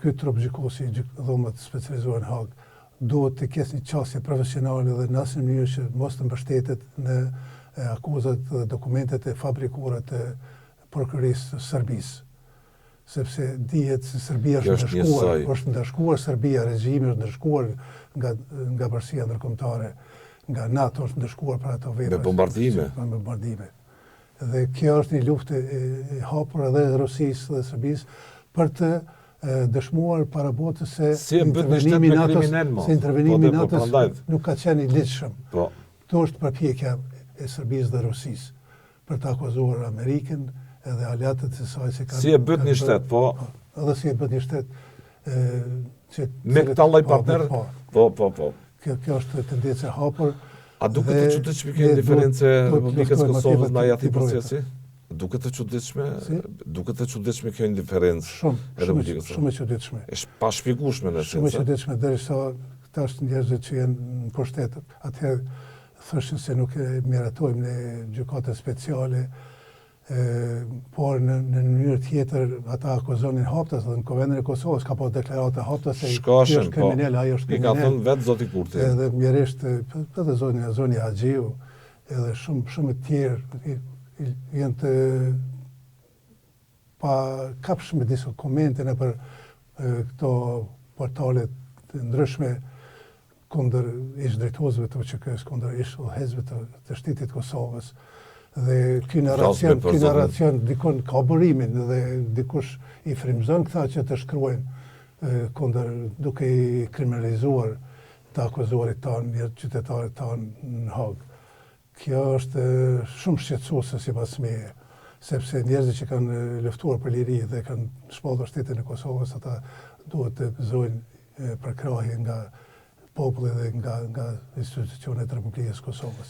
ky trup gjykosi, dhomët specializuar në Hag, duhet të ketë një qasje profesionale dhe në asnjë mënyrë që mos të mbështetet në akuzat dhe dokumentet e fabrikuara të prokurisë së Serbisë. Sepse dihet se Serbia është ndërshkuar, Serbia, regjimi është ndërshkuar nga bashkia ndërkombëtare, nga NATO është ndërshkuar për ato vepra. Me bombardime. Me bombardime. Dhe kjo është një luftë e hapur edhe e Rusisë dhe Serbisë për të dëshmuar para botës se intervenimi i NATO-s nuk ka qenë i ligjshëm. Kjo është përpjekja e Serbisë dhe Rusisë për të akuzuar Amerikën edhe aleatët e saj se kanë... Si e bët një shtet, po? Edhe si e bët një shtet... Me këta lloj partner? Po. Kjo është tendencë e hapur. A duket të çuditshme kjo diferencë e Republikës Kosovës ndaj atij procesi? Duket të çuditshme kjo indiferencë e Republikës Kosovës? Shumë e çuditshme. Është pa shpjegueshme në shumë e çuditshme derisa këta njerëzit që janë në pushtet, atëherë thoshin se nuk e miratojmë në gjykatën speciale, por në mënyrë tjetër ata akuzonin Haptas dhe në Kuvendin e Kosovës ka pas deklarata Haptas se ai është kriminal, ai është kriminal. I ka thënë vetë zoti Kurti. Edhe mjerisht edhe zoni Haxhiu, edhe shumë të tjerë janë të pa kapshme disa komente nëpër këto portale të ndryshme kundër ish drejtuesve të UÇK-s, kundër ish udhëheqësve të shtetit Kosovës. Dhe ky narracion dikon ka burimin dhe dikush i frymëzon këta që të shkruajnë kundër duke i kriminalizuar të akuzuarit tanë, qytetarit tanë në Hag. Kjo është shumë shqetësuese sipas meje, sepse njerëzit që kanë luftuar për liri dhe kanë shpallur shtetin e Kosovës, ata duhet të gëzojnë përkrahje nga populli dhe nga institucionet e Republikës Kosovës.